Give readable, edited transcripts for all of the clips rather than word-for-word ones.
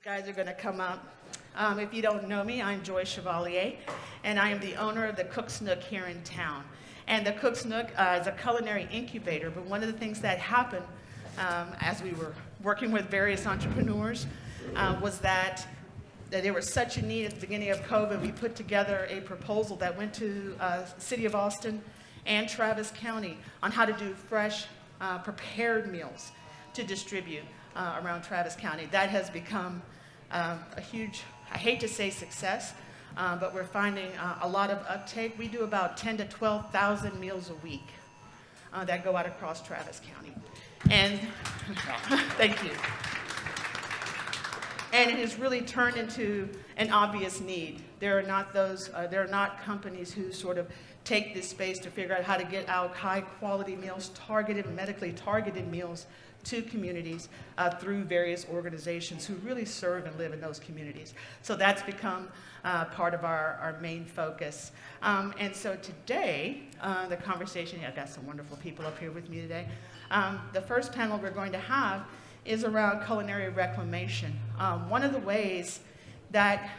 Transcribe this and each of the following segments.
Guys are going to come up. If you don't know me, I'm Joi Chevalier, and I am the owner of the Cook's Nook here in town. And the Cook's Nook is a culinary incubator, but one of the things that happened as we were working with various entrepreneurs was that there was such a need at the beginning of COVID. We put together a proposal that went to City of Austin and Travis County on how to do fresh, prepared meals to distribute around Travis County. That has become a huge, I hate to say success, but we're finding a lot of uptake. We do about 10 to 12,000 meals a week that go out across Travis County. And thank you. And it has really turned into an obvious need. There are not companies who sort of take this space to figure out how to get out high quality meals, medically targeted meals to communities through various organizations who really serve and live in those communities. So that's become part of our main focus. And so today, the conversation, I've got some wonderful people up here with me today. The first panel we're going to have is around culinary reclamation. One of the ways that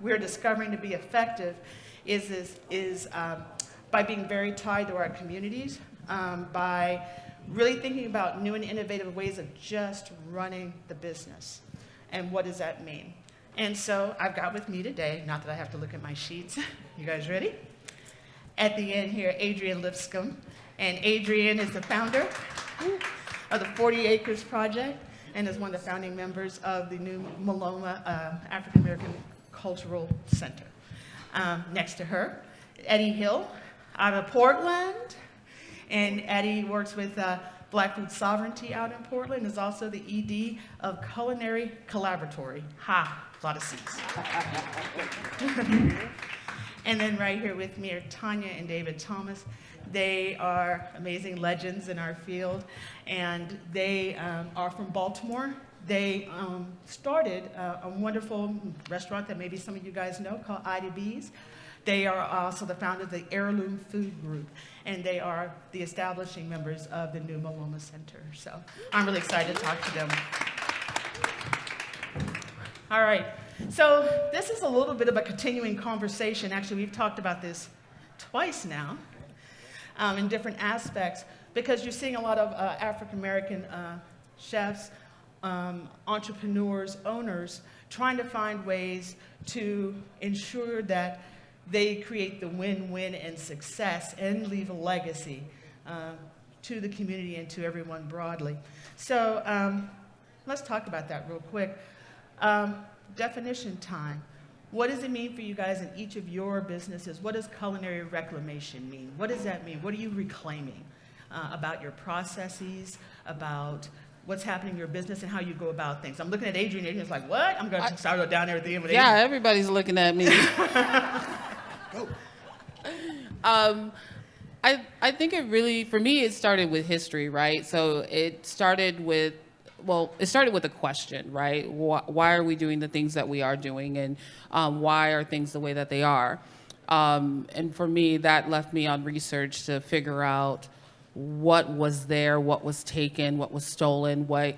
we're discovering to be effective is by being very tied to our communities, by really thinking about new and innovative ways of just running the business. And what does that mean? And so I've got with me today, not that I have to look at my sheets. You guys ready? At the end here, Adrian Lipscombe. And Adrian is the founder of the 40 Acres Project and is one of the founding members of the new Maloma African American Cultural Center. Next to her, Eddie Hill out of Portland. And Eddie works with Black Food Sovereignty out in Portland, is also the ED of Culinary Collaboratory. Ha, a lot of C's. And then right here with me are Tonya and David Thomas. They are amazing legends in our field, and they are from Baltimore. They started a wonderful restaurant that maybe some of you guys know called IABs. They are also the founders of the Heirloom Food Group, and they are the establishing members of the new Maloma Center. So I'm really excited to talk to them. All right, so this is a little bit of a continuing conversation. Actually, we've talked about this twice now in different aspects, because you're seeing a lot of African-American chefs, entrepreneurs, owners, trying to find ways to ensure that they create the win-win and success and leave a legacy to the community and to everyone broadly. So let's talk about that real quick. Definition time. What does it mean for you guys in each of your businesses? What does culinary reclamation mean? What does that mean? What are you reclaiming about your processes, about what's happening in your business and how you go about things? I'm looking at Adrian. Adrian's like, what? I'm going to start down there at the end with Adrian. Yeah, everybody's looking at me. I think it really, for me, it started with history, right? So it started with a question, right? Why are we doing the things that we are doing, and why are things the way that they are? And for me, that left me on research to figure out what was there, what was taken, what was stolen, why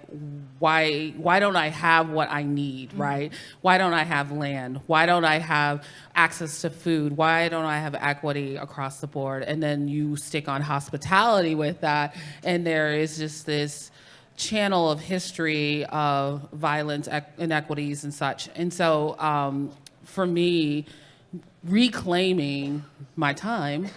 don't I have what I need, right? Why don't I have land? Why don't I have access to food? Why don't I have equity across the board? And then you stick on hospitality with that, and there is just this channel of history of violence, inequities, and such. And so for me, reclaiming my time,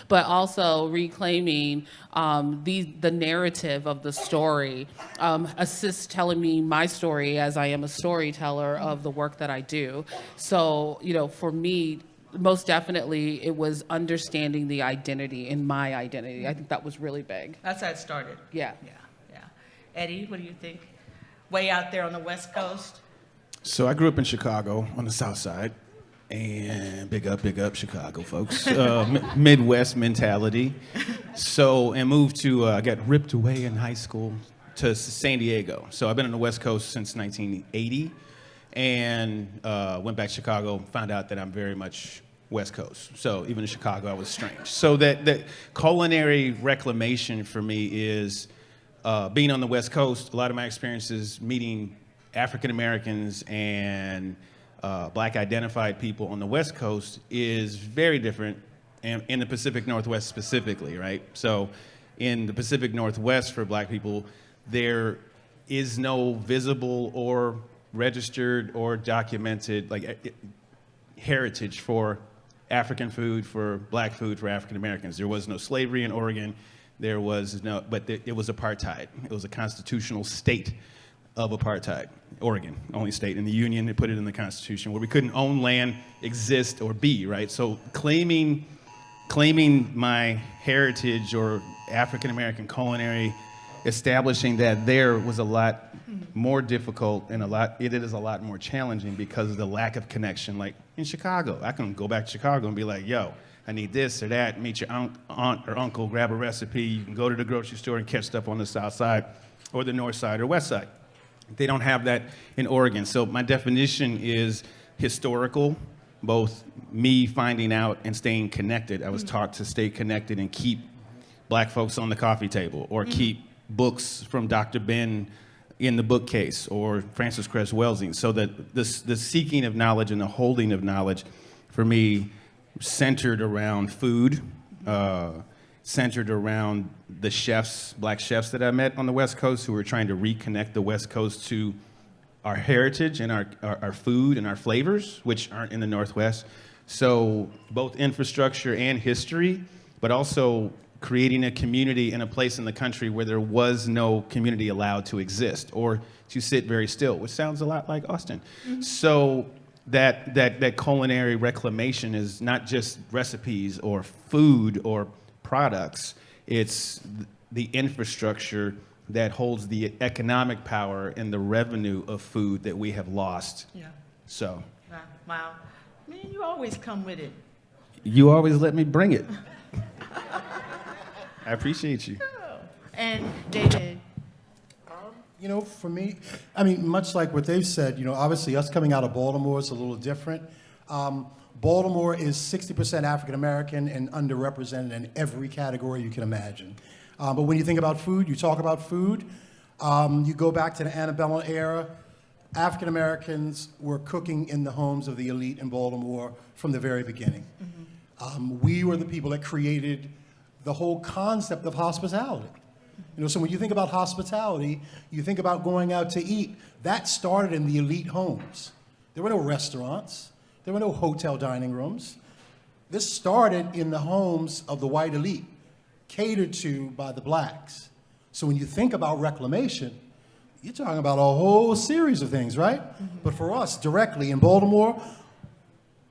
but also reclaiming the narrative of the story assists telling me my story as I am a storyteller of the work that I do. So, for me, most definitely, it was understanding the identity in my identity. I think that was really big. That's how it started. Yeah. Eddie, what do you think? Way out there on the West Coast? So I grew up in Chicago on the South Side. And big up Chicago, folks. Midwest mentality. And moved to, I got ripped away in high school to San Diego. So I've been on the West Coast since 1980, and went back to Chicago, found out that I'm very much West Coast. So even in Chicago, I was strange. So that culinary reclamation for me is being on the West Coast. A lot of my experiences meeting African Americans and Black identified people on the West Coast is very different in the Pacific Northwest specifically, right? So in the Pacific Northwest for Black people, there is no visible or registered or documented heritage for African food, for Black food, for African Americans. There was no slavery in Oregon. There was no, but it was apartheid. It was a constitutional state of apartheid. Oregon, only state in the Union, they put it in the Constitution, where we couldn't own land, exist, or be, right? So claiming my heritage or African American culinary, establishing that there was a lot more difficult and it is a lot more challenging because of the lack of connection. Like in Chicago, I can go back to Chicago and be like, yo, I need this or that, meet your aunt or uncle, grab a recipe. You can go to the grocery store and catch stuff on the south side or the north side or west side. They don't have that in Oregon. So my definition is historical, both me finding out and staying connected. I was taught to stay connected and keep Black folks on the coffee table, or keep books from Dr. Ben in the bookcase, or Francis Cress Welsing. So that the seeking of knowledge and the holding of knowledge, for me, centered around food, centered around the chefs, Black chefs that I met on the West Coast who were trying to reconnect the West Coast to our heritage and our food and our flavors, which aren't in the Northwest. So both infrastructure and history, but also creating a community in a place in the country where there was no community allowed to exist or to sit very still, which sounds a lot like Austin. So that culinary reclamation is not just recipes or food or products, it's the infrastructure that holds the economic power and the revenue of food that we have lost. Yeah. So. Wow. Man, you always come with it. You always let me bring it. I appreciate you. Oh. And David. You know, for me, I mean, much like what they've said, you know, obviously us coming out of Baltimore is a little different. Baltimore is 60% African American and underrepresented in every category you can imagine. But when you think about food, you talk about food, you go back to the antebellum era, African Americans were cooking in the homes of the elite in Baltimore from the very beginning. We were the people that created the whole concept of hospitality. You know, so when you think about hospitality, you think about going out to eat. That started in the elite homes. There were no restaurants. There were no hotel dining rooms. This started in the homes of the white elite, catered to by the Blacks. So when you think about reclamation, you're talking about a whole series of things, right? But for us, directly in Baltimore,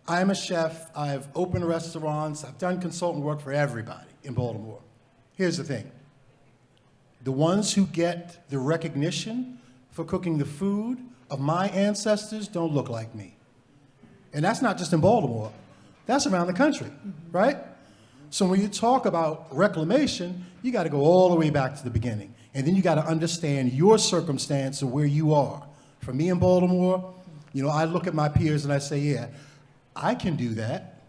I'm a chef. I've opened restaurants. I've done consultant work for everybody in Baltimore. Here's the thing. The ones who get the recognition for cooking the food of my ancestors don't look like me. And that's not just in Baltimore. That's around the country, right? So when you talk about reclamation, you got to go all the way back to the beginning. And then you got to understand your circumstance and where you are. For me in Baltimore, you know, I look at my peers and I say, yeah, I can do that,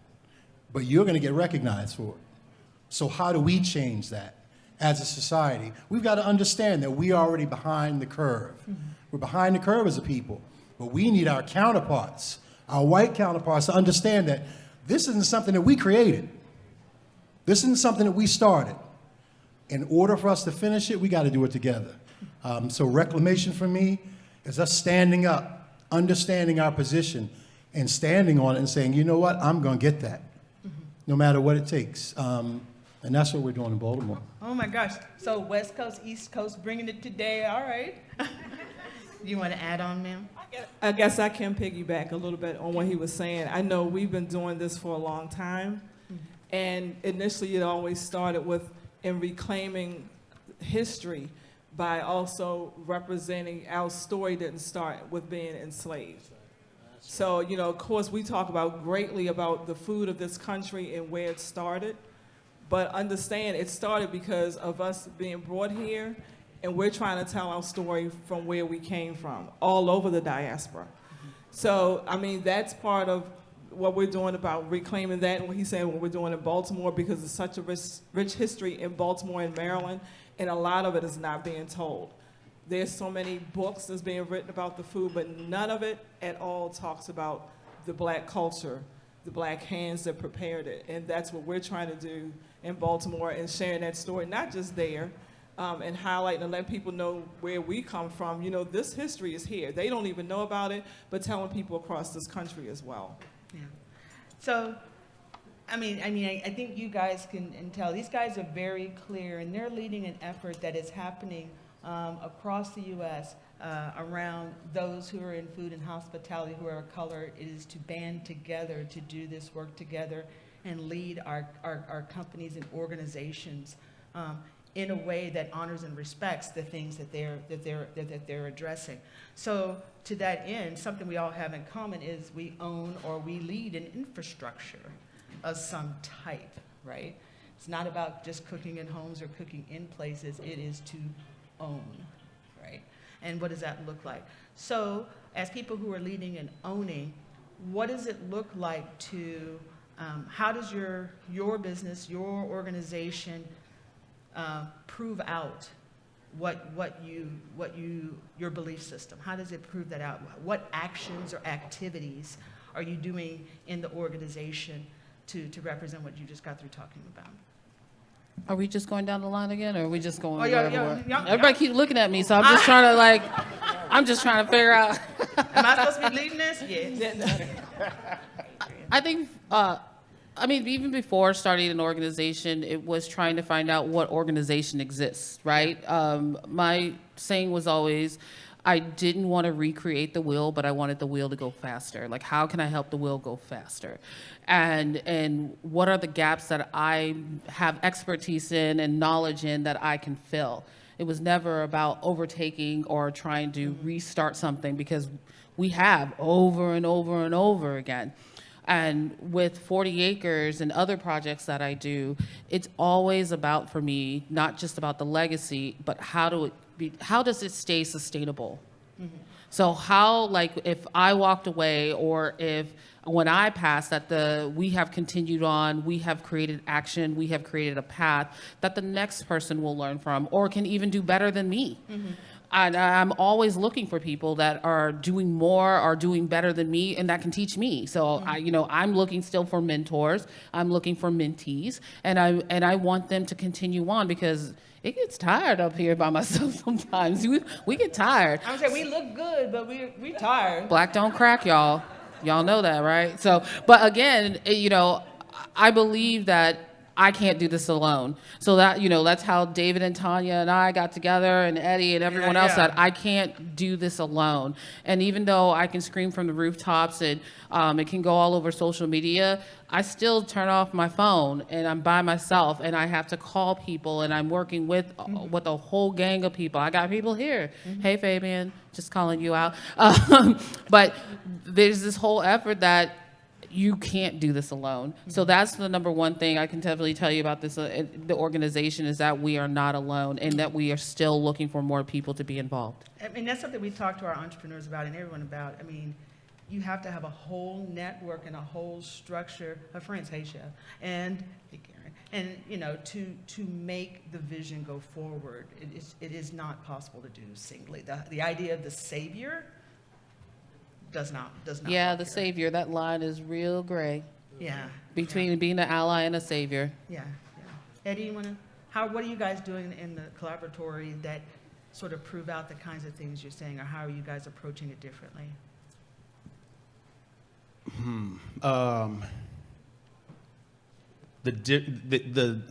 but you're going to get recognized for it. So how do we change that? As a society, we've got to understand that we are already behind the curve. We're behind the curve as a people, but we need our counterparts, our white counterparts, to understand that this isn't something that we created. This isn't something that we started. In order for us to finish it, we got to do it together. So reclamation for me is us standing up, understanding our position, and standing on it and saying, you know what, I'm going to get that, no matter what it takes. And that's what we're doing in Baltimore. Oh my gosh. So West Coast, East Coast, bringing it today. All right. You want to add on, ma'am? I guess I can piggyback a little bit on what he was saying. I know we've been doing this for a long time. And initially it always started with in reclaiming history by also representing our story didn't start with being enslaved. So, you know, of course, we talk about greatly about the food of this country and where it started. But understand it started because of us being brought here, and we're trying to tell our story from where we came from, all over the diaspora. So, I mean, that's part of what we're doing about reclaiming that, and what he's saying what we're doing in Baltimore, because it's such a rich history in Baltimore and Maryland, and a lot of it is not being told. There's so many books that's being written about the food, but none of it at all talks about the Black culture, the Black hands that prepared it. And that's what we're trying to do in Baltimore, and sharing that story, not just there, and highlighting and letting people know where we come from. You know, this history is here. They don't even know about it, but telling people across this country as well. Yeah. So, I think you guys can tell, these guys are very clear, and they're leading an effort that is happening across the U.S. Around those who are in food and hospitality who are of color. It is to band together to do this work together and lead our companies and organizations in a way that honors and respects the things that they're addressing. So to that end, something we all have in common is we own or we lead an infrastructure of some type, right? It's not about just cooking in homes or cooking in places. It is to own, right? And what does that look like? So as people who are leading and owning, what does it look like to, how does your business, your organization prove out your belief system? How does it prove that out? What actions or activities are you doing in the organization to represent what you just got through talking about? Are we just going down the line again, or are we just going yeah. Everybody keep looking at me, so I'm just trying to figure out. Am I supposed to be leading this? Yes. I think, even before starting an organization, it was trying to find out what organization exists, right? My saying was always, I didn't want to recreate the wheel, but I wanted the wheel to go faster. Like, how can I help the wheel go faster? And what are the gaps that I have expertise in and knowledge in that I can fill? It was never about overtaking or trying to restart something, because we have over and over and over again. And with 40 Acres and other projects that I do, it's always about, for me, not just about the legacy, but how does it stay sustainable? Mm-hmm. So how, like, if I walked away, or if when I passed, that we have continued on, we have created action, we have created a path that the next person will learn from, or can even do better than me. Mm-hmm. And I'm always looking for people that are doing more, are doing better than me, and that can teach me. So I'm looking still for mentors. I'm looking for mentees, and I want them to continue on, because it gets tired up here by myself sometimes. We get tired. I'm saying we look good, but we tired. Black don't crack, y'all. Y'all know that, right? So, but again, I believe that I can't do this alone. So that, that's how David and Tonya and I got together, and Eddie and everyone else, that I can't do this alone. And even though I can scream from the rooftops and it can go all over social media, I still turn off my phone and I'm by myself, and I have to call people, and I'm working with a whole gang of people. I got people here. Mm-hmm. Hey, Fabian, just calling you out. But there's this whole effort that you can't do this alone. So that's the number one thing I can definitely tell you about this, the organization, is that we are not alone, and that we are still looking for more people to be involved. That's something we talk to our entrepreneurs about and everyone about. You have to have a whole network and a whole structure of friends, hey Chef, and hey Karen, and to make the vision go forward. It is not possible to do singly. The idea of the savior does not. Yeah, the savior. That line is real gray. Yeah. Between being an ally and a savior. Yeah. Eddie, what are you guys doing in the collaboratory that sort of prove out the kinds of things you're saying, or how are you guys approaching it differently? A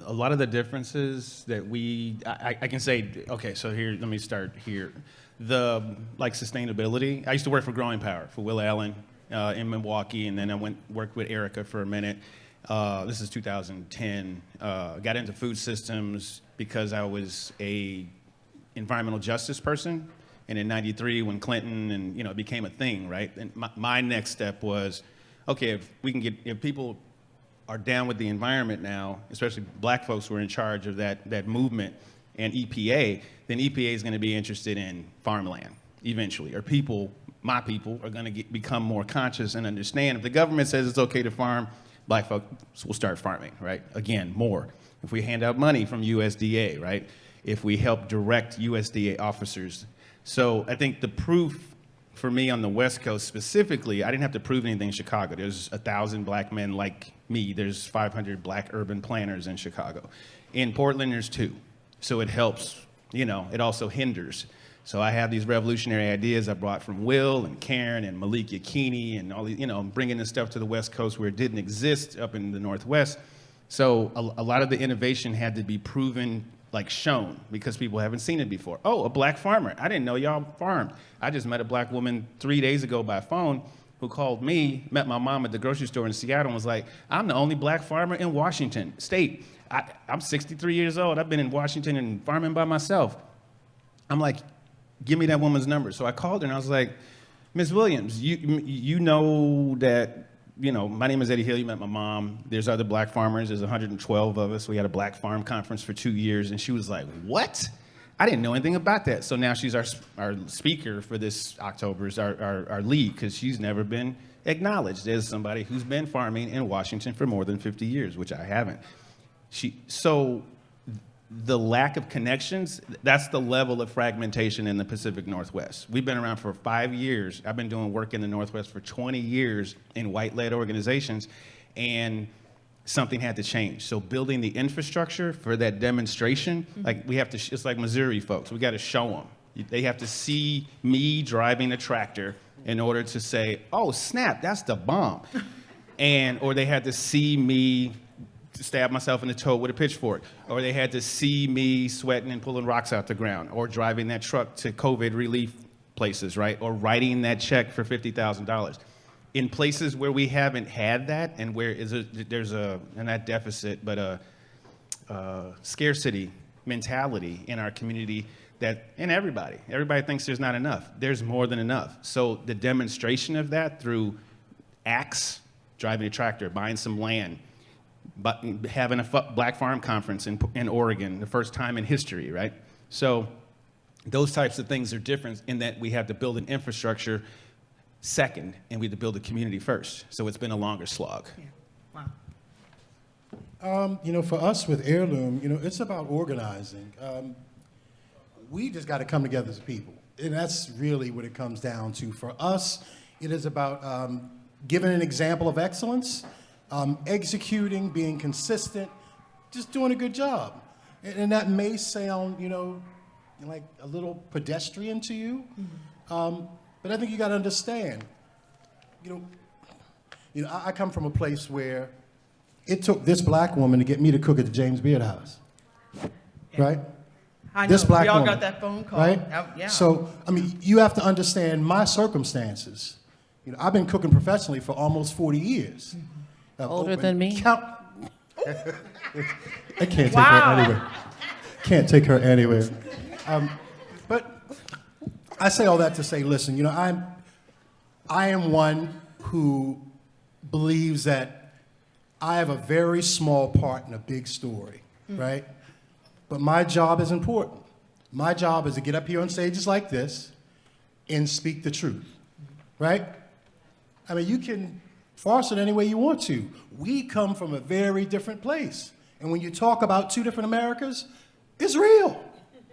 lot of the differences that I can say, okay, so here, let me start here. Sustainability. I used to work for Growing Power for Will Allen in Milwaukee, and then I worked with Erica for a minute. This is 2010. Got into food systems because I was a environmental justice person, and in '93 when Clinton and it became a thing, right? And my next step was, okay, if people are down with the environment now, especially black folks who are in charge of that movement, and EPA, then EPA is going to be interested in farmland eventually, or my people are going to become more conscious and understand. If the government says it's okay to farm, black folks will start farming, right? Again, more. If we hand out money from USDA, right? If we help direct USDA officers So I think the proof for me on the West Coast specifically, I didn't have to prove anything in Chicago. There's 1,000 black men like me. There's 500 black urban planners in Chicago. In Portland, there's 2. So it helps, you know, it also hinders. So I have these revolutionary ideas I brought from Will and Karen and Malik Yakini and all these, you know, bringing this stuff to the West Coast where it didn't exist up in the Northwest. So a lot of the innovation had to be proven, like shown, because people haven't seen it before. Oh, a black farmer. I didn't know y'all farmed. I just met a black woman 3 days ago by phone who called me, met my mom at the grocery store in Seattle and was like, I'm the only black farmer in Washington State. I'm 63 years old. I've been in Washington and farming by myself. I'm like, give me that woman's number. So I called her and I was like, Ms. Williams, you know that, you know, my name is Eddie Hill. You met my mom. There's other black farmers. There's 112 of us. We had a black farm conference for 2 years. And she was like, what? I didn't know anything about that. So now she's our speaker for this October's, our lead, because she's never been acknowledged as somebody who's been farming in Washington for more than 50 years, which I haven't. So the lack of connections, that's the level of fragmentation in the Pacific Northwest. We've been around for 5 years. I've been doing work in the Northwest for 20 years in white-led organizations, and something had to change. So building the infrastructure for that demonstration, like we have to, it's like Missouri folks, we got to show them. They have to see me driving a tractor in order to say, oh, snap, that's the bomb. Or they had to see me stab myself in the toe with a pitchfork, or they had to see me sweating and pulling rocks out the ground, or driving that truck to COVID relief places, right? Or writing that check for $50,000. In places where we haven't had that, and where there's a, and not deficit, but a scarcity mentality in our community that, and everybody thinks there's not enough. There's more than enough. So the demonstration of that through acts, driving a tractor, buying some land, but having a black farm conference in Oregon, the first time in history, right? So those types of things are different in that we have to build an infrastructure second, and we have to build a community first. So it's been a longer slog. Yeah. Wow. You know, for us with Heirloom, you know, it's about organizing. We just got to come together as people. And that's really what it comes down to. For us, it is about giving an example of excellence, executing, being consistent, just doing a good job. And that may sound, you know, like a little pedestrian to you, but I think you got to understand, you know, I come from a place where it took this black woman to get me to cook at the James Beard House, right? I know, This black we all woman, got that phone call. right? Yeah. So, I mean, you have to understand my circumstances. You know, I've been cooking professionally for almost 40 years. Older than me? I can't take Wow. her anywhere. Can't take her anywhere. But I say all that to say, listen, you know, I am one who believes that I have a very small part in a big story, right? But my job is important. My job is to get up here on stages like this and speak the truth, right? I mean, you can farce it any way you want to. We come from a very different place. And when you talk about two different Americas, it's real,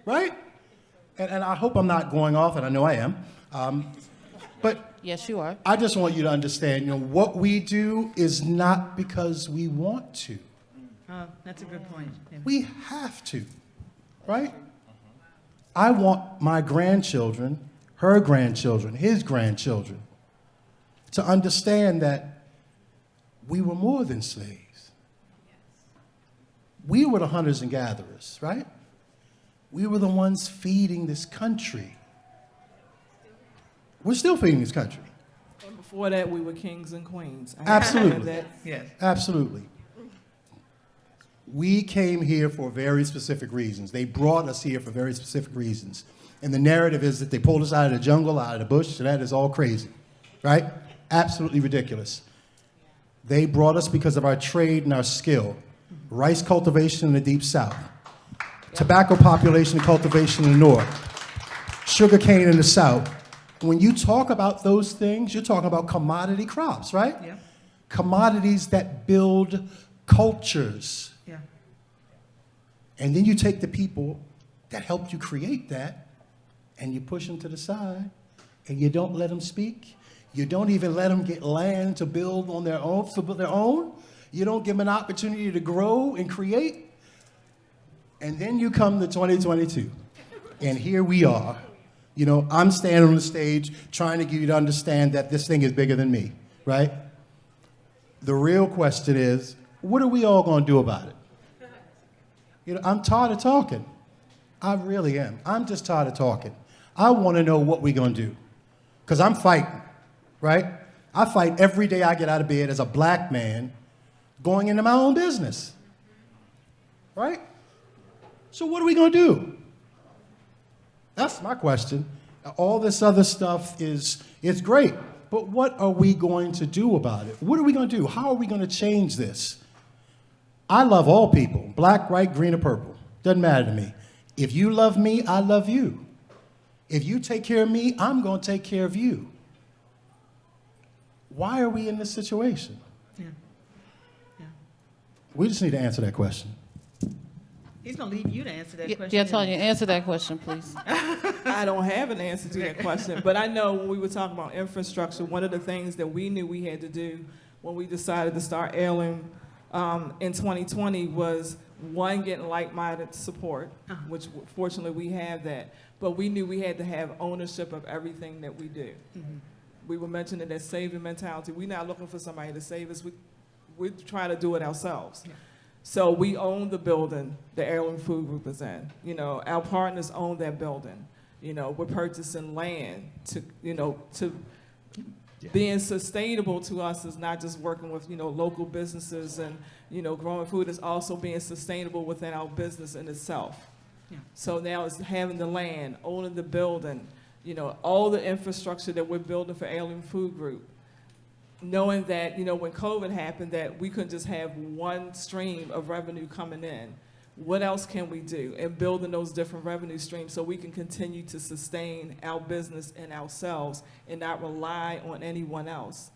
right? And I hope I'm not going off, and I know I am. But Yes, you are. I just want you to understand, you know, what we do is not because we want to. Oh, that's a good point. Yeah. We have to, right? I want my grandchildren, her grandchildren, his grandchildren, to understand that we were more than slaves. We were the hunters and gatherers, right? We were the ones feeding this country. We're still feeding this country. And before that, we were kings and queens. I Absolutely. have that. Yes. Absolutely. We came here for very specific reasons. They brought us here for very specific reasons. And the narrative is that they pulled us out of the jungle, out of the bush, so that is all crazy, right? Absolutely ridiculous. They brought us because of our trade and our skill. Rice cultivation in the Deep South. Tobacco population and cultivation in the North. Sugarcane in the South. When you talk about those things, you're talking about commodity crops, right? Yeah. Commodities that build cultures. Yeah. And then you take the people that helped you create that, and you push them to the side, and you don't let them speak. You don't even let them get land to build on their own, for their own. You don't give them an opportunity to grow and create. And then you come to 2022, and here we are. You know, I'm standing on the stage trying to get you to understand that this thing is bigger than me, right? The real question is, what are we all going to do about it? You know, I'm tired of talking. I really am. I'm just tired of talking. I want to know what we're going to do, because I'm fighting, right? I fight every day I get out of bed as a black man going into my own business, right? So what are we going to do? That's my question. All this other stuff it's great, but what are we going to do about it? What are we going to do? How are we going to change this? I love all people, black, white, green, or purple. Doesn't matter to me. If you love me, I love you. If you take care of me, I'm going to take care of you. Why are we in this situation? Yeah. Yeah. We just need to answer that question. He's going to leave you to answer that question. Yeah, Tonya, answer that question, please. I don't have an answer to that question, but I know when we were talking about infrastructure, one of the things that we knew we had to do when we decided to start Heirloom in 2020 was, one, getting like-minded support, which fortunately we have that, but we knew we had to have ownership of everything that we do. Mm-hmm. We were mentioning that saving mentality. We're not looking for somebody to save us. We try to do it ourselves. Yeah. So we own the building the Heirloom Food Group is in. You know, our partners own that building. You know, we're purchasing land to, you know, to being sustainable to us is not just working with, you know, local businesses and, you know, growing food. It's also being sustainable within our business in itself. Yeah. So now it's having the land, owning the building, you know, all the infrastructure that we're building for Heirloom Food Group. Knowing that, you know, when COVID happened, that we couldn't just have one stream of revenue coming in. What else can we do? And building those different revenue streams so we can continue to sustain our business and ourselves and not rely on anyone else.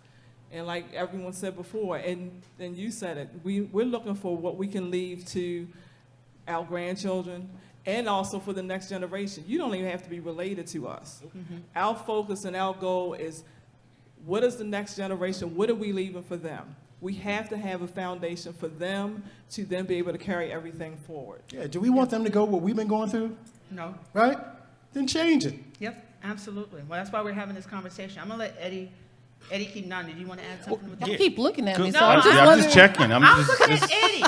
And like everyone said before, and you said it, we're looking for what we can leave to our grandchildren and also for the next generation. You don't even have to be related to us. Mm-hmm. Our focus and our goal is, what is the next generation? What are we leaving for them? We have to have a foundation for them to then be able to carry everything forward. Yeah, do we want them to go what we've been going through? No. Right? Then change it. Yep, absolutely. Well, that's why we're having this conversation. I'm going to let Eddie keep nodding. Did you want to add something with that? Don't keep looking at me. No, So I'm I'm just checking. I'm looking at Eddie.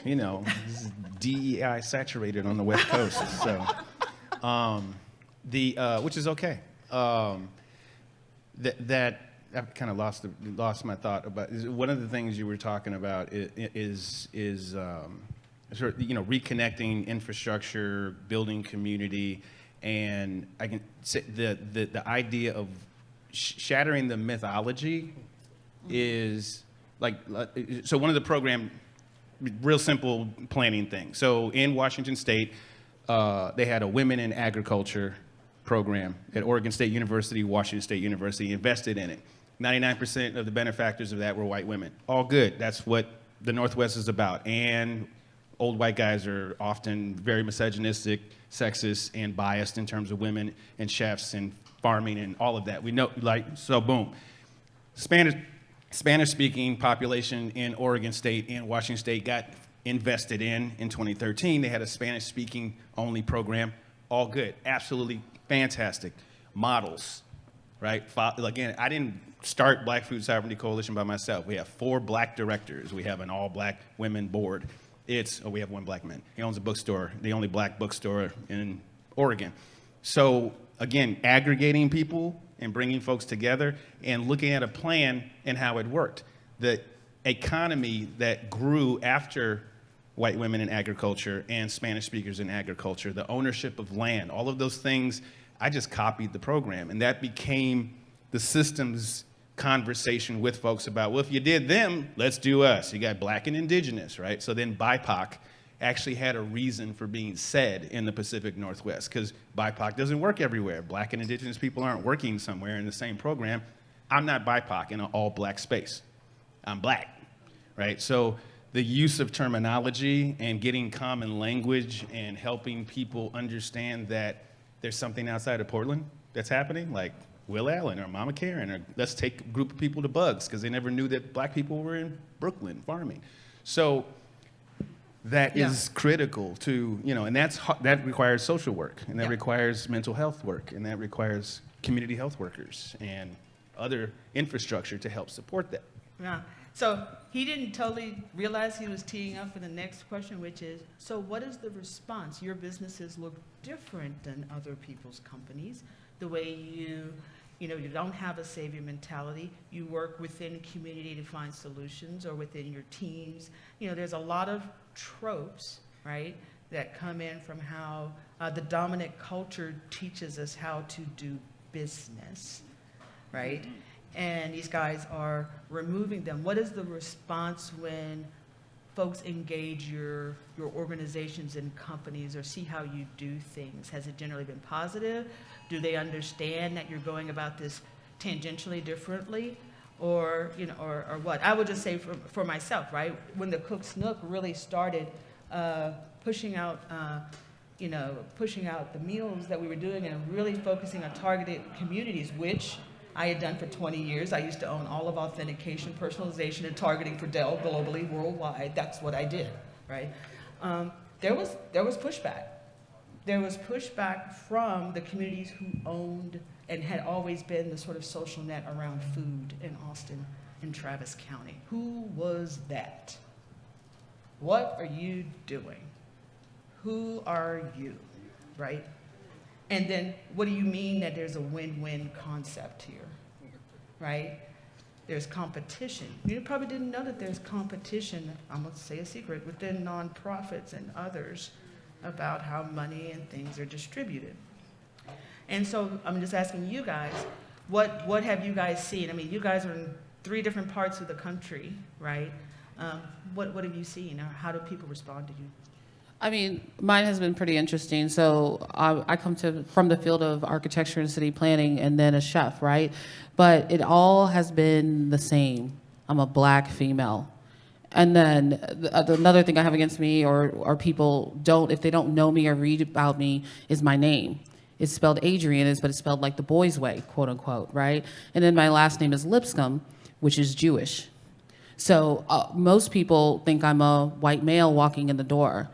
You know, this is DEI saturated on the West Coast, so which is okay. That I've kind of lost my thought about. One of the things you were talking about is sort of, you know, reconnecting infrastructure, building community, and I can say the idea of shattering the mythology is like, so one of the program, real simple planning thing. So in Washington State, they had a women in agriculture program at Oregon State University, Washington State University, invested in it. 99% of the benefactors of that were white women. All good. That's what the Northwest is about. And old white guys are often very misogynistic, sexist, and biased in terms of women and chefs and farming and all of that. We know, like, so boom. Spanish-speaking population in Oregon State and Washington State got invested in 2013. They had a Spanish-speaking only program. All good. Absolutely fantastic. Models, right? Again, I didn't start Black Food Sovereignty Coalition by myself. We have 4 black directors. We have an all-black women board. We have 1 black man. He owns a bookstore, the only black bookstore in Oregon. So again, aggregating people and bringing folks together and looking at a plan and how it worked. The economy that grew after white women in agriculture and Spanish speakers in agriculture, the ownership of land, all of those things, I just copied the program. And that became the systems conversation with folks about, well, if you did them, let's do us. You got black and indigenous, right? So then BIPOC actually had a reason for being said in the Pacific Northwest, because BIPOC doesn't work everywhere. Black and indigenous people aren't working somewhere in the same program. I'm not BIPOC in an all-black space. I'm black, right? So the use of terminology and getting common language and helping people understand that there's something outside of Portland that's happening, like Will Allen or Mama Karen, or let's take a group of people to Bugs because they never knew that black people were in Brooklyn farming. So that is critical to, and that requires social work, and that requires mental health work, and that requires community health workers and other infrastructure to help support that. Yeah. So he didn't totally realize he was teeing up for the next question, which is, so what is the response? Your businesses look different than other people's companies. The way you don't have a savior mentality. You work within a community to find solutions, or within your teams. There's a lot of tropes, right, that come in from how the dominant culture teaches us how to do business, right? And these guys are removing them. What is the response when folks engage your organizations and companies, or see how you do things? Has it generally been positive? Do they understand that you're going about this tangentially differently? Or what? I would just say for myself, right? When the Cook's Nook really started pushing out the meals that we were doing, and really focusing on targeted communities, which I had done for 20 years. I used to own all of authentication, personalization, and targeting for Dell globally, worldwide. That's what I did, right? There was pushback. There was pushback from the communities who owned and had always been the sort of social net around food in Austin and Travis County. Who was that? What are you doing? Who are you, right? And then what do you mean that there's a win-win concept here, right? There's competition. You probably didn't know that there's competition, I'm gonna say a secret, within nonprofits and others about how money and things are distributed. And so I'm just asking you guys, what have you guys seen? I mean, you guys are in 3 different parts of the country, right? What have you seen? Or how do people respond to you? I mean, mine has been pretty interesting. So I come from the field of architecture and city planning, and then a chef, right? But it all has been the same. I'm a black female. And then another thing I have against me, or people don't, if they don't know me or read about me, is my name. It's spelled Adrian, but it's spelled like the boys' way, quote unquote, right? And then my last name is Lipscombe, which is Jewish. So most people think I'm a white male walking in the door,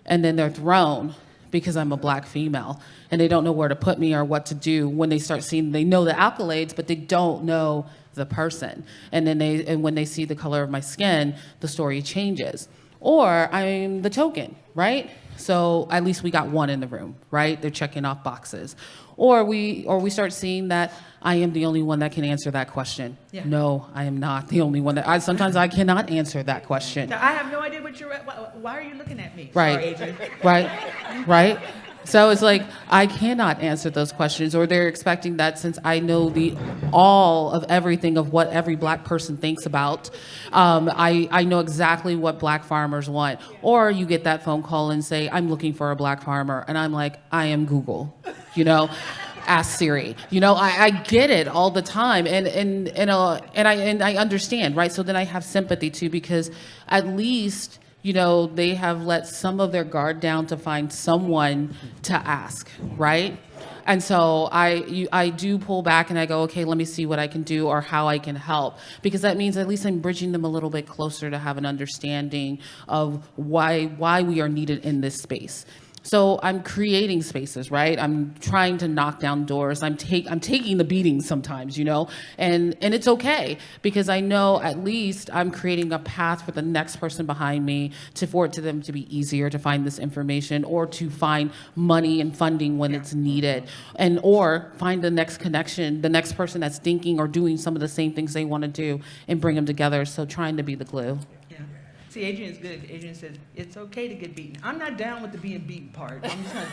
and then they're thrown because I'm a black female, and they don't know where to put me or what to do when they start seeing, they know the accolades, but they don't know the person. And then when they see the color of my skin, the story changes. Or I'm the token, right? So at least we got one in the room, right? They're checking off boxes. Or we start seeing that I am the only one that can answer that question. Yeah. No, I am not the only one that, sometimes I cannot answer that question. Now, I have no idea what why are you looking at me? Right, Sorry, Adrian. right. So it's like, I cannot answer those questions, or they're expecting that since I know all of everything of what every black person thinks about, I know exactly what black farmers want. Or you get that phone call and say, I'm looking for a black farmer. And I'm like, I am Google, ask Siri. I get it all the time, and I understand, right? So then I have sympathy too, because at least they have let some of their guard down to find someone to ask, right? And so I do pull back and I go, okay, let me see what I can do or how I can help, because that means at least I'm bridging them a little bit closer to have an understanding of why we are needed in this space. So I'm creating spaces, right? I'm trying to knock down doors. I'm taking the beating sometimes, and it's okay, because I know at least I'm creating a path for the next person behind me for them to be easier to find this information, or to find money and funding when it's needed, or find the next connection, the next person that's thinking or doing some of the same things they want to do, and bring them together. So trying to be the glue. See, Adrian's good. Adrian says, it's okay to get beaten. I'm not down with the being beaten part. I'm just going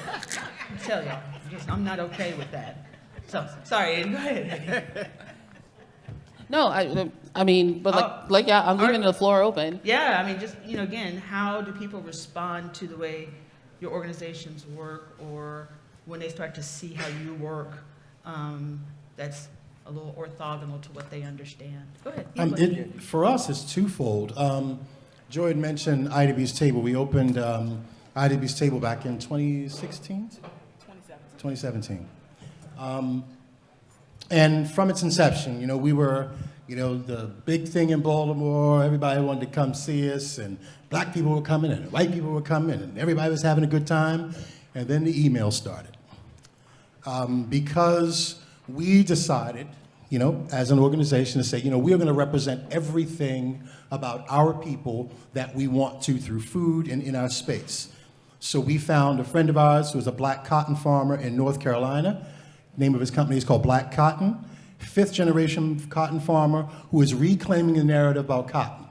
to tell y'all. I'm not okay with that. So, sorry, Adrian, go ahead. No, I mean, but I'm leaving the floor open. Yeah, I mean, just, again, how do people respond to the way your organizations work, or when they start to see how you work, that's a little orthogonal to what they understand? Go ahead. For us, it's twofold. Joi had mentioned IABs Table. We opened IABs Table back in 2016? 2017. And from its inception, we were, the big thing in Baltimore. Everybody wanted to come see us, and black people were coming, and white people were coming, and everybody was having a good time. And then the email started. Because we decided, as an organization to say, we are going to represent everything about our people that we want to through food and in our space. So we found a friend of ours who was a black cotton farmer in North Carolina. The name of his company is called Black Cotton. 5th generation cotton farmer who is reclaiming the narrative about cotton.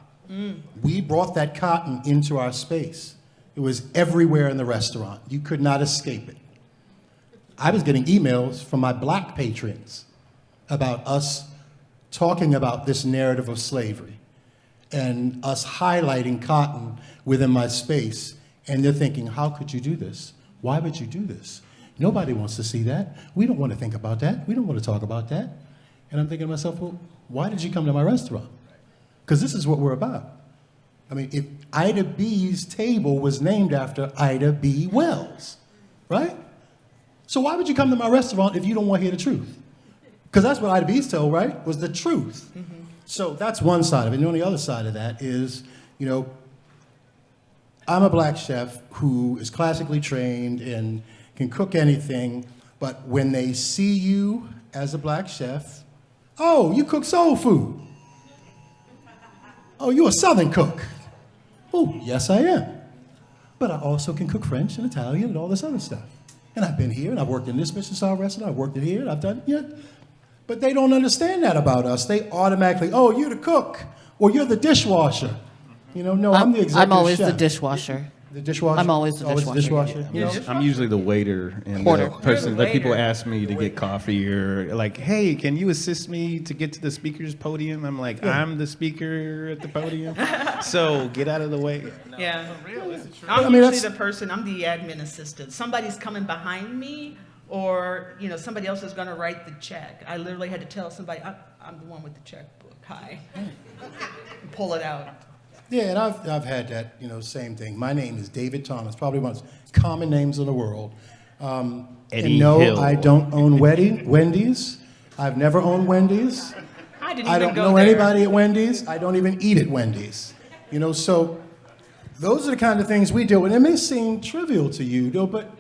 We brought that cotton into our space. It was everywhere in the restaurant. You could not escape it. I was getting emails from my black patrons about us talking about this narrative of slavery and us highlighting cotton within my space. And they're thinking, how could you do this? Why would you do this? Nobody wants to see that. We don't want to think about that. We don't want to talk about that. And I'm thinking to myself, well, why did you come to my restaurant? Because this is what we're about. I mean, if IABs Table was named after Ida B. Wells, right? So why would you come to my restaurant if you don't want to hear the truth? Because that's what IABs Table, right, was the truth. So that's one side of it. And on the other side of that is, I'm a black chef who is classically trained and can cook anything, but when they see you as a black chef, oh, you cook soul food. Oh, you're a Southern cook. Oh, yes, I am. But I also can cook French and Italian and all this other stuff. And I've been here, and I've worked in this Michelin-star restaurant, I've worked in here, and I've done it. But they don't understand that about us. They automatically, oh, you're the cook, or you're the dishwasher. No, I'm the executive I'm always chef. the dishwasher. The dishwasher? I'm always the dishwasher. I'm usually the waiter and Porter. the person You're the that people waiter. ask me to get coffee or like, hey, can you assist me to get to the speaker's podium? I'm like, I'm the speaker at the podium, so get out of the way. Yeah. I I'm mean, usually that's- the person, I'm the admin assistant. Somebody's coming behind me, or, somebody else is going to write the check. I literally had to tell somebody, I'm the one with the checkbook. Hi. Pull it out. Yeah, and I've had that, same thing. My name is David Thomas, probably one of the most common names in the world. Eddie and no, Hill. I don't own Wendy's. I've never owned Wendy's. I didn't I even don't go know there. anybody at Wendy's. I don't even eat at Wendy's. So those are the kind of things we do. And it may seem trivial to you, though, but,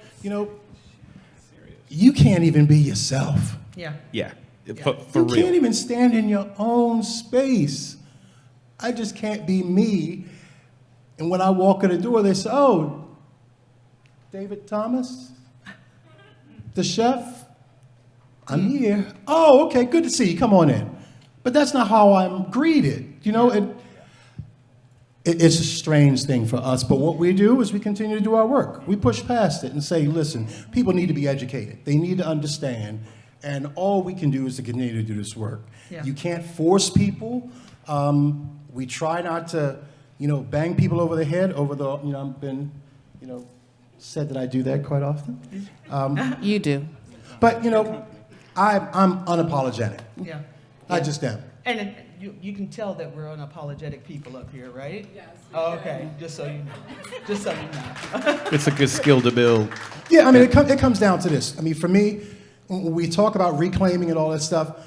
you can't even be yourself. Yeah. Yeah, Yeah. for You real. can't even stand in your own space. I just can't be me. And when I walk in the door, they say, oh, David Thomas, the chef, I'm here. Oh, okay, good to see you. Come on in. But that's not how I'm greeted. It's a strange thing for us. But what we do is we continue to do our work. We push past it and say, listen, people need to be educated. They need to understand. And all we can do is to continue to do this work. Yeah. You can't force people. We try not to, bang people over the head over the, I've been, said that I do that quite often. You do. But, I'm unapologetic. Yeah. I just am. And you can tell that we're unapologetic people up here, right? Yes. Oh, okay. Just so you know. Just so you know. It's a good skill to build. Yeah, I mean, it comes down to this. I mean, for me, when we talk about reclaiming and all that stuff,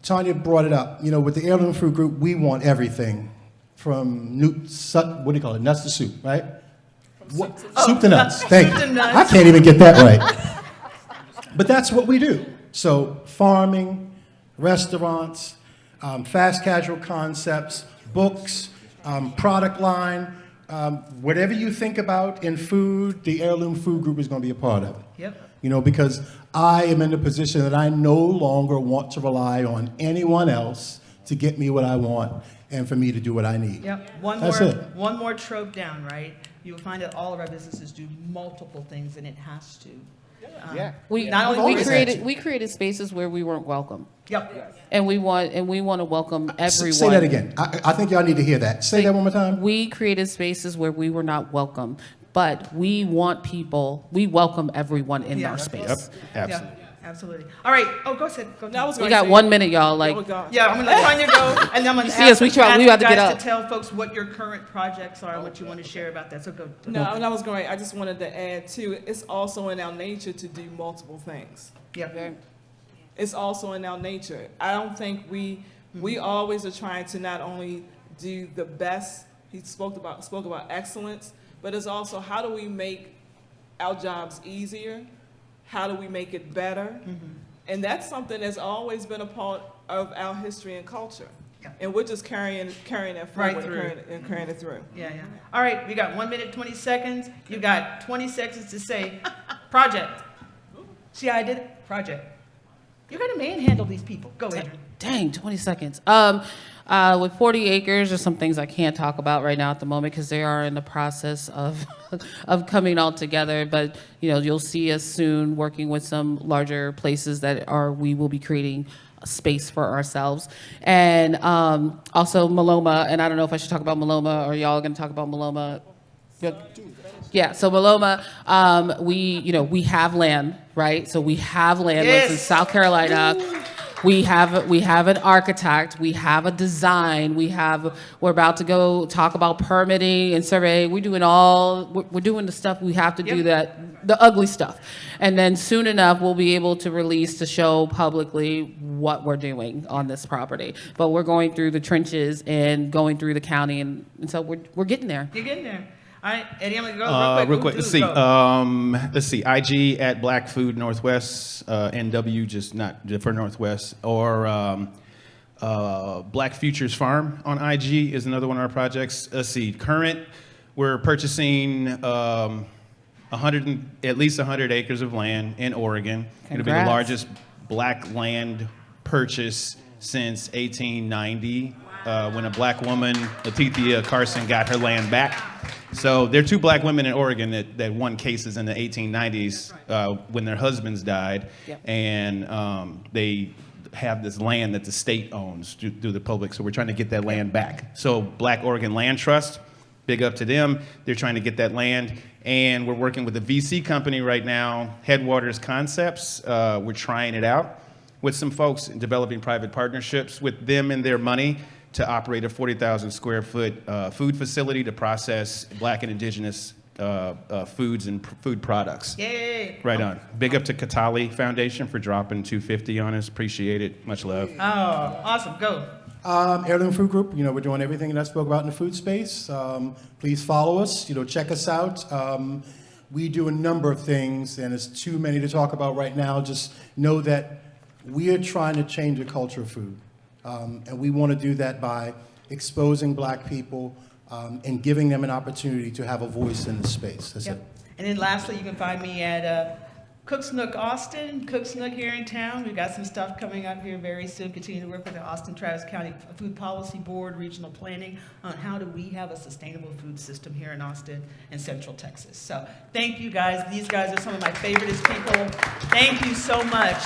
Tonya brought it up. With the Heirloom Food Group, we want everything from nuts to soup, right? Soup to nuts. Thank Soup to you. nuts. I can't even get that right. But that's what we do. So farming, restaurants, fast casual concepts, books, product line, whatever you think about in food, the Heirloom Food Group is going to be a part of it. Yep. Because I am in the position that I no longer want to rely on anyone else to get me what I want and for me to do what I need. Yep. That's it. One more trope down, right? You'll find that all of our businesses do multiple things, and it has to. We Not only we created spaces where we weren't welcome, Yep. and we want to welcome everyone. Say that again. I think y'all need to hear that. Say that one more time. We created spaces where we were not welcome, but we welcome everyone in Yeah. our space. Yep, absolutely. Absolutely. All right. Oh, go ahead. Go No, I was We gonna got say- 1 minute, y'all. Like, Oh, God. Yeah, I'm gonna let Tonya go, and then I'm gonna You see us, we ask about you to get guys up. to tell folks what your current projects are and what you want to share about that. So go. No, and I was going, I just wanted to add too, it's also in our nature to do multiple things. Yeah. It's also in our nature. I don't think we always are trying to not only do the best, he spoke about excellence, but it's also how do we make our jobs easier? How do we make it better? And that's something that's always been a part of our history and culture. Yeah. And we're just carrying that Right forward through. and carrying it through. Yeah, yeah. All right, we got 1 minute, 20 seconds. You got 20 seconds to say project. See how I did it? Project. You gotta manhandle these people. Go, Adrian. dang, 20 seconds. With 40 acres, there's some things I can't talk about right now at the moment because they are in the process of of coming all together. But you'll see us soon working with some larger places we will be creating a space for ourselves. And also Maloma, and I don't know if I should talk about Maloma or y'all are going to talk about Maloma. Yeah, so Maloma, we have land, right? So we have land. Yes. It's in South Carolina. We have an architect. We have a design. We're about to go talk about permitting and survey. We're doing the stuff we have to do, the ugly stuff. And then soon enough, we'll be able to show publicly what we're doing on this property. But we're going through the trenches and going through the county, and so we're getting there. You're getting there. All right, Eddie, I'm gonna go Real quick. Ooh, Let's see. go. Let's see. IG at Black Food Northwest, NW, just not for Northwest, or Black Futures Farm on IG is another one of our projects. Let's see. Current, we're purchasing at least 100 acres of land in Oregon. It'll be the Congrats. largest black land purchase since 1890, when a black woman, Letitia Carson, got her land back. So there are 2 black women in Oregon that won cases in the 1890s when their husbands died. Yep. And they have this land that the state owns through the public. So we're trying to get that land back. So Black Oregon Land Trust, big up to them. They're trying to get that land. And we're working with a VC company right now, Headwaters Concepts. We're trying it out with some folks and developing private partnerships with them and their money to operate a 40,000 square foot food facility to process Black and Indigenous foods and food products. Yay. Right on. Big up to Katali Foundation for dropping $250 on us. Appreciate it. Much love. Oh, awesome. Go. Heirloom Food Group, we're doing everything that I spoke about in the food space. Please follow us, check us out. We do a number of things, and it's too many to talk about right now. Just know that we are trying to change the culture of food. And we want to do that by exposing Black people and giving them an opportunity to have a voice in the space. That's it. And then lastly, you can find me at Cook's Nook Austin, Cook's Nook here in town. We've got some stuff coming up here very soon. Continue to work with the Austin Travis County Food Policy Board, regional planning on how do we have a sustainable food system here in Austin and Central Texas. So thank you guys. These guys are some of my favoriteest people. Thank you so much.